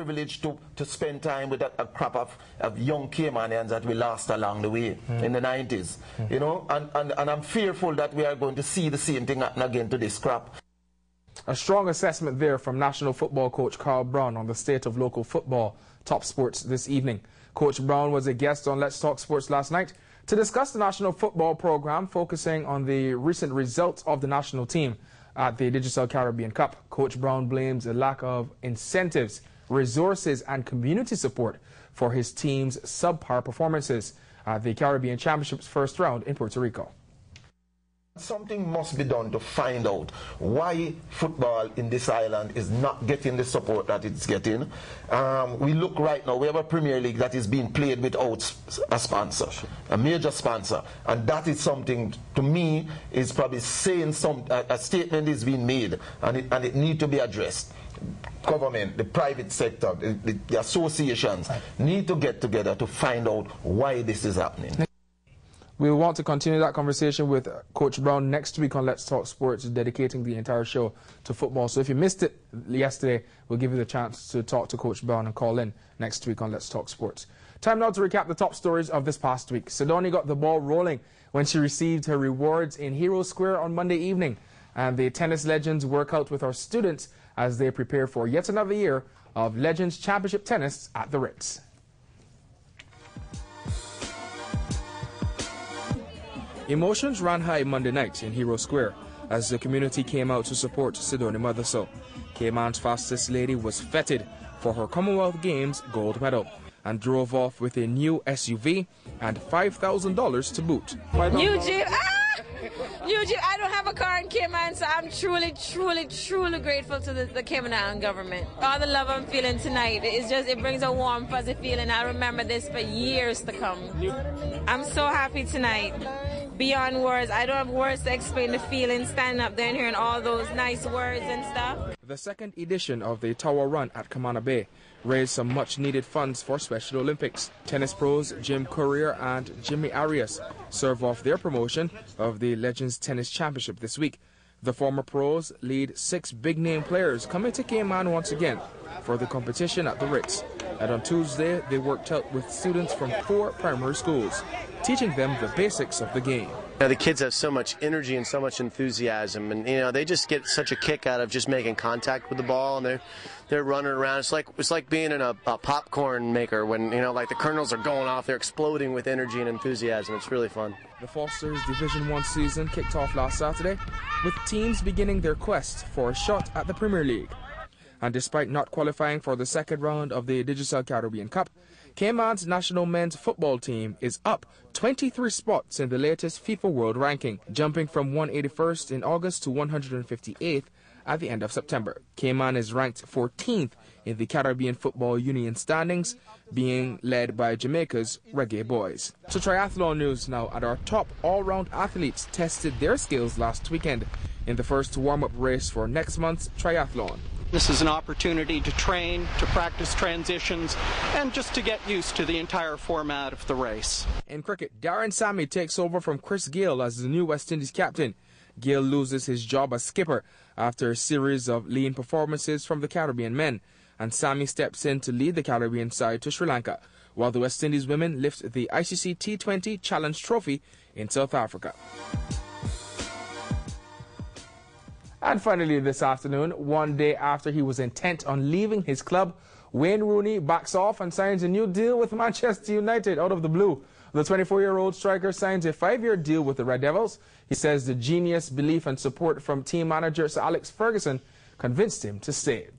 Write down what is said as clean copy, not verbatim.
privilege to spend time with a crop of young Caymanians that we lost along the way in the 90s. You know, and I'm fearful that we are going to see the same thing happen again to this crop. A strong assessment there from National Football coach Carl Brown on the state of local football top sports this evening. Coach Brown was a guest on Let's Talk Sports last night to discuss the national football program, focusing on the recent results of the national team at the Digital Caribbean Cup. Coach Brown blames a lack of incentives, resources and community support for his team's subpar performances at the Caribbean Championship's first round in Puerto Rico. Something must be done to find out why football in this island is not getting the support that it's getting. We look right now, we have a Premier League that is being played without a sponsor, a major sponsor. And that is something, to me, is probably saying a statement is being made, and it needs to be addressed. Government, the private sector, the associations need to get together to find out why this is happening. We will want to continue that conversation with Coach Brown next week on Let's Talk Sports, dedicating the entire show to football. So if you missed it yesterday, we'll give you the chance to talk to Coach Brown and call in next week on Let's Talk Sports. Time now to recap the top stories of this past week. Sidonie got the ball rolling when she received her rewards in Hero Square on Monday evening. And the tennis legends work out with our students as they prepare for yet another year of Legends Championship Tennis at the Ritz. Emotions ran high Monday night in Hero Square as the community came out to support Sidonie Motherso. Cayman's fastest lady was feted for her Commonwealth Games gold medal and drove off with a new SUV and $5,000 to boot. Eugene, I don't have a car in Cayman, so I'm truly grateful to the Cayman Island government. All the love I'm feeling tonight, it brings a warm, fuzzy feeling. I'll remember this for years to come. I'm so happy tonight. Beyond words, I don't have words to explain the feeling standing up there and hearing all those nice words and stuff. The second edition of the Tower Run at Camana Bay raised some much-needed funds for Special Olympics. Tennis pros Jim Courier and Jimmy Arias serve off their promotion of the Legends Tennis Championship this week. The former pros lead 6 big-name players coming to Cayman once again for the competition at the Ritz. And on Tuesday, they worked out with students from 4 primary schools, teaching them the basics of the game. You know, the kids have so much energy and so much enthusiasm, and they just get such a kick out of just making contact with the ball, and they're running around. It's like being in a popcorn maker when like the kernels are going off. They're exploding with energy and enthusiasm. It's really fun. The Foster's Division I season kicked off last Saturday, with teams beginning their quest for a shot at the Premier League. And despite not qualifying for the second round of the Digital Caribbean Cup, Cayman's national men's football team is up 23 spots in the latest FIFA World Ranking, jumping from 181st in August to 158th at the end of September. Cayman is ranked 14th in the Caribbean Football Union standings, being led by Jamaica's Reggae Boys. To triathlon news now, and our top all-round athletes tested their skills last weekend in the first warm-up race for next month's triathlon. This is an opportunity to train, to practice transitions, and just to get used to the entire format of the race. In cricket, Darren Sammy takes over from Chris Gayle as the new West Indies captain. Gayle loses his job as skipper after a series of lean performances from the Caribbean men, and Sammy steps in to lead the Caribbean side to Sri Lanka, while the West Indies women lift the ICC T20 Challenge Trophy in South Africa. And finally this afternoon, one day after he was intent on leaving his club, Wayne Rooney backs off and signs a new deal with Manchester United out of the blue. The 24-year-old striker signs a 5-year deal with the Red Devils. He says the genius, belief and support from team manager Sir Alex Ferguson convinced him to stay.